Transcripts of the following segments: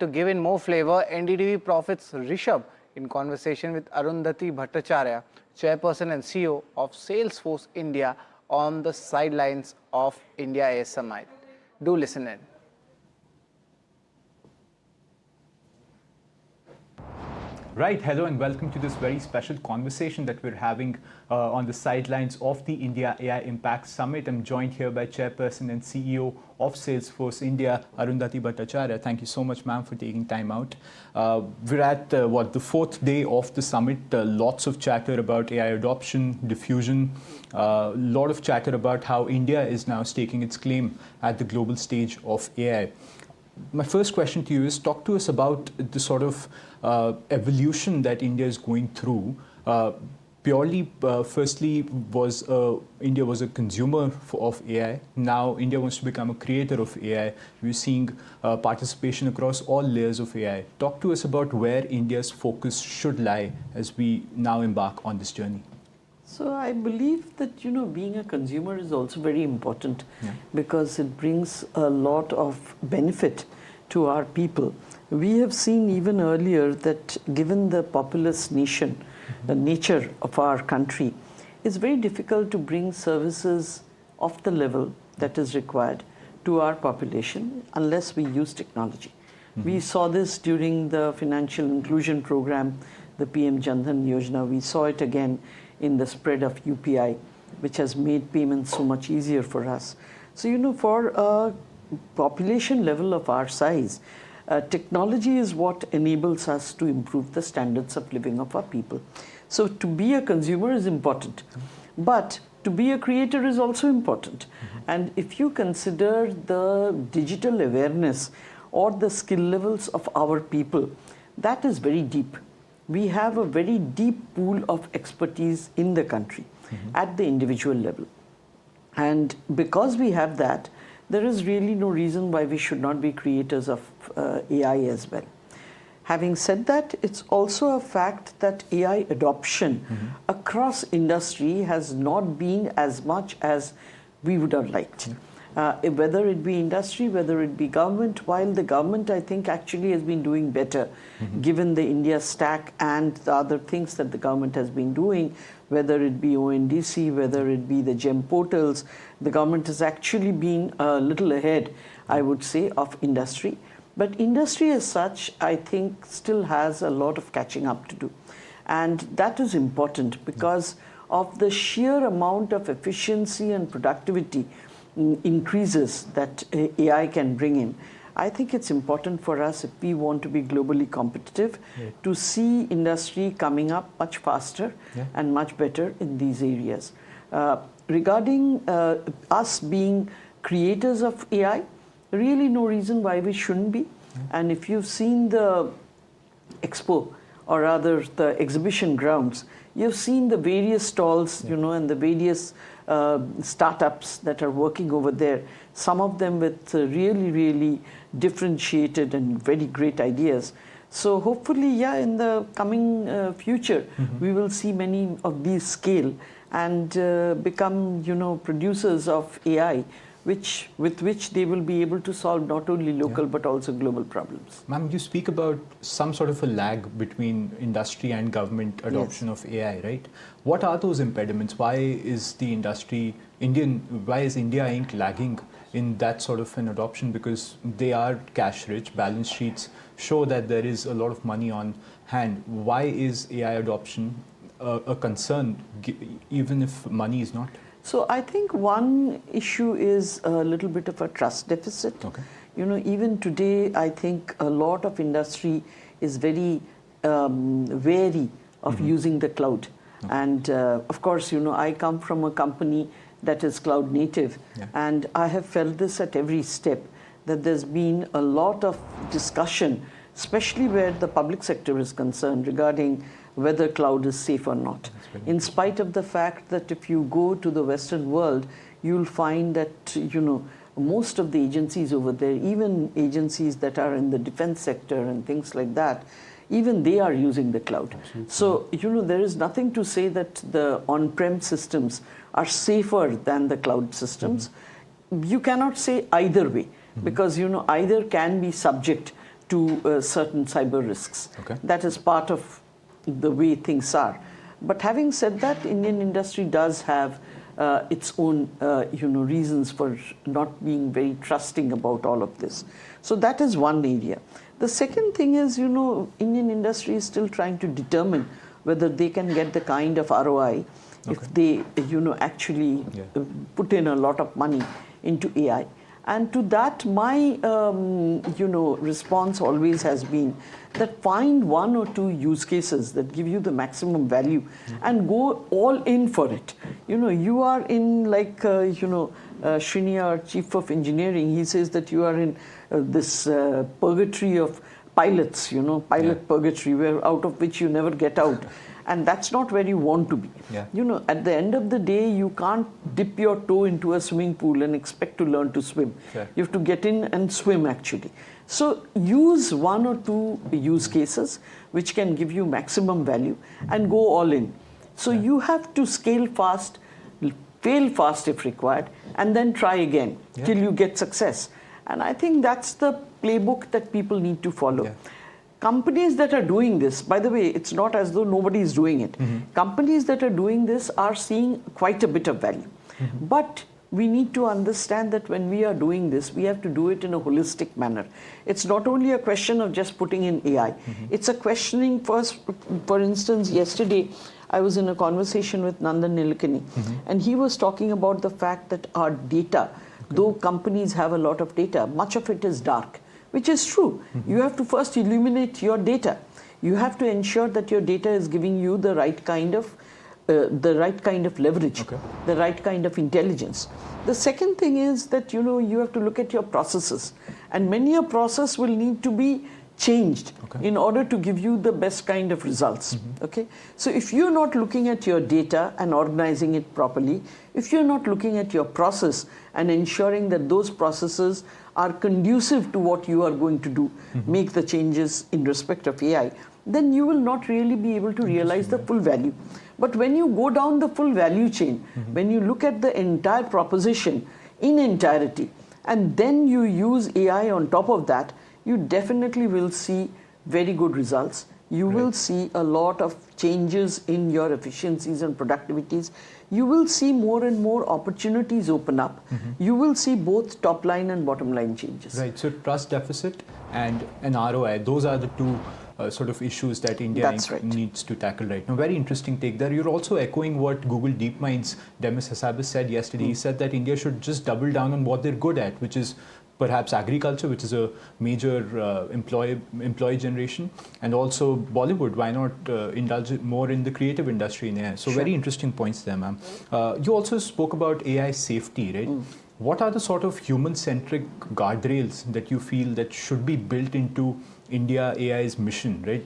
To give in more flavor, NDTV Profit's Rishabh in conversation with Arundhati Bhattacharya, Chairperson and CEO of Salesforce India, on the sidelines of India AS Summit. Do listen in. Right, hello and welcome to this very special conversation that we're having on the sidelines of the India AI Impact Summit. I'm joined here by Chairperson and CEO of Salesforce India, Arundhati Bhattacharya. Thank you so much, ma'am, for taking time out. We're at, the fourth day of the summit. Lots of chatter about AI adoption, diffusion, a lot of chatter about how India is now staking its claim at the global stage of AI. My first question to you is, talk to us about the sort of evolution that India is going through. Firstly, India was a consumer of AI. Now India wants to become a creator of AI. We're seeing participation across all layers of AI. Talk to us about where India's focus should lie as we now embark on this journey. So I believe that, being a consumer is also very important because it brings a lot of benefit to our people. We have seen even earlier that given the populous nation, the nature of our country, it's very difficult to bring services of the level that is required to our population unless we use technology. We saw this during the financial inclusion program, the PM Jan Dhan Yojana. We saw it again in the spread of UPI, which has made payments so much easier for us. So, for a population level of our size, technology is what enables us to improve the standards of living of our people. So to be a consumer is important, but to be a creator is also important. And if you consider the digital awareness or the skill levels of our people, that is very deep. We have a very deep pool of expertise in the country at the individual level. And because we have that, there is really no reason why we should not be creators of AI as well. Having said that, it's also a fact that AI adoption across industry has not been as much as we would have liked. Whether it be industry, whether it be government, while the government, I think, actually has been doing better, given the India stack and the other things that the government has been doing, whether it be ONDC, whether it be the GEM portals, the government has actually been a little ahead, I would say, of industry. But industry as such, I think, still has a lot of catching up to do. And that is important because of the sheer amount of efficiency and productivity increases that AI can bring in. I think it's important for us, if we want to be globally competitive, to see industry coming up much faster and much better in these areas. Regarding us being creators of AI, really no reason why we shouldn't be. And if you've seen the expo, or rather the exhibition grounds, you've seen the various stalls, and the various startups that are working over there, some of them with really, really differentiated and very great ideas. So hopefully, in the coming future, we will see many of these scale and become, producers of AI, with which they will be able to solve not only local but also global problems. Ma'am, you speak about some sort of a lag between industry and government adoption of AI, right? What are those impediments? Why is India Inc. lagging in that sort of an adoption? Because they are cash rich, balance sheets show that there is a lot of money on hand. Why is AI adoption a concern, even if money is not? So I think one issue is a little bit of a trust deficit. Even today, I think a lot of industry is very wary of using the cloud. And of course, I come from a company that is cloud native, and I have felt this at every step, that there's been a lot of discussion, especially where the public sector is concerned, regarding whether cloud is safe or not. In spite of the fact that if you go to the Western world, you'll find that, most of the agencies over there, even agencies that are in the defense sector and things like that, even they are using the cloud. Absolutely. So, there is nothing to say that the on-prem systems are safer than the cloud systems. You cannot say either way, because, either can be subject to certain cyber risks. Okay. That is part of the way things are. But having said that, Indian industry does have its own reasons for not being very trusting about all of this. So that is one area. The second thing is, Indian industry is still trying to determine whether they can get the kind of ROI if they actually put in a lot of money into AI. And to that, my response always has been that find one or two use cases that give you the maximum value and go all in for it. You are in like, Srini, our chief of engineering, he says that you are in this purgatory of pilots, pilot purgatory, where out of which you never get out. And that's not where you want to be. Yeah. At the end of the day, you can't dip your toe into a swimming pool and expect to learn to swim. Sure. You have to get in and swim, actually. So use one or two use cases which can give you maximum value and go all in. So you have to scale fast, fail fast if required, and then try again till you get success. And I think that's the playbook that people need to follow. Yeah. Companies that are doing this, by the way, it's not as though nobody is doing it. Companies that are doing this are seeing quite a bit of value. But we need to understand that when we are doing this, we have to do it in a holistic manner. It's not only a question of just putting in AI. It's a questioning first. For instance, yesterday, I was in a conversation with Nandan Nilekani, and he was talking about the fact that our data, though companies have a lot of data, much of it is dark. Which is true. You have to first illuminate your data. You have to ensure that your data is giving you the right kind of leverage, the right kind of intelligence. The second thing is that you have to look at your processes, and many a process will need to be changed in order to give you the best kind of results. Okay, so if you're not looking at your data and organizing it properly, if you're not looking at your process and ensuring that those processes are conducive to what you are going to do, make the changes in respect of AI, then you will not really be able to realize the full value. But when you go down the full value chain, when you look at the entire proposition in entirety, and then you use AI on top of that, you definitely will see very good results. You will see a lot of changes in your efficiencies and productivities. You will see more and more opportunities open up. You will see both top line and bottom line changes. Right. So trust deficit and an ROI, those are the two sort of issues that India needs to tackle right now. Very interesting take there. You're also echoing what Google DeepMind's Demis Hassabis said yesterday. He said that India should just double down on what they're good at, which is perhaps agriculture, which is a major employee generation, and also Bollywood. Why not indulge more in the creative industry in AI? So very interesting points there, ma'am. You also spoke about AI safety, right? What are the sort of human-centric guardrails that you feel that should be built into India AI's mission, right?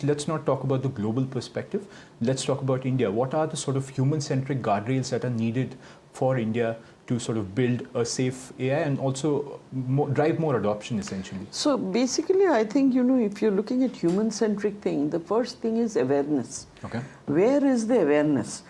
Let's not talk about the global perspective. Let's talk about India. What are the sort of human-centric guardrails that are needed for India to sort of build a safe AI and also drive more adoption, essentially? So basically, I think, if you're looking at human-centric thing, the first thing is awareness. Okay. Where is the awareness?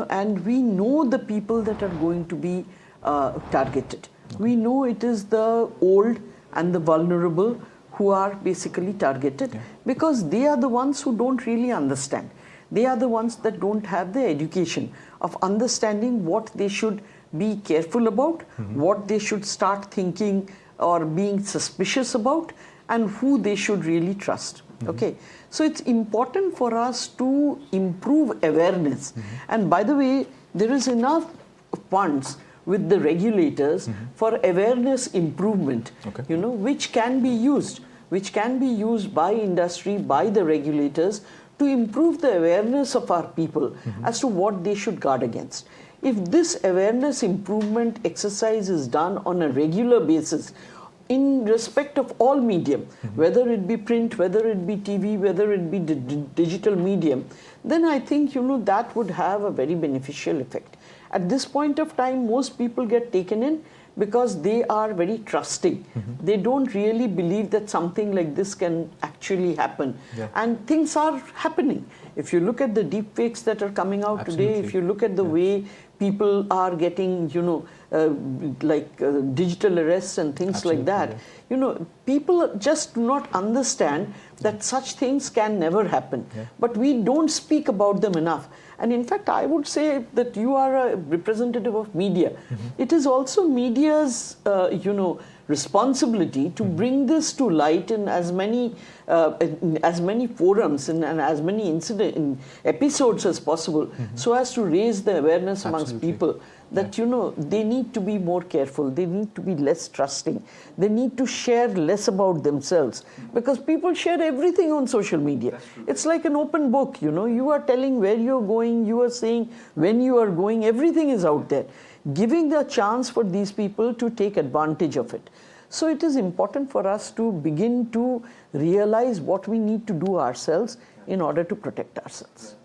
And we know the people that are going to be targeted. We know it is the old and the vulnerable who are basically targeted because they are the ones who don't really understand. They are the ones that don't have the education of understanding what they should be careful about, what they should start thinking or being suspicious about, and who they should really trust. Okay, so it's important for us to improve awareness. And by the way, there is enough funds with the regulators for awareness improvement, which can be used by industry, by the regulators to improve the awareness of our people as to what they should guard against. If this awareness improvement exercise is done on a regular basis, in respect of all medium, whether it be print, whether it be TV, whether it be digital medium, then I think, that would have a very beneficial effect. At this point of time, most people get taken in because they are very trusting. They don't really believe that something like this can actually happen. And things are happening. If you look at the deep fakes that are coming out today, if you look at the way people are getting, digital arrests and things like that. People just do not understand that such things can never happen. But we don't speak about them enough. And in fact, I would say that you are a representative of media. It is also media's, responsibility to bring this to light in as many forums and as many episodes as possible, so as to raise the awareness amongst people that they need to be more careful, they need to be less trusting, they need to share less about themselves, because people share everything on social media. It's like an open book. You are telling where you're going, you are saying when you are going, everything is out there, giving the chance for these people to take advantage of it. So it is important for us to begin to realize what we need to do ourselves in order to protect ourselves.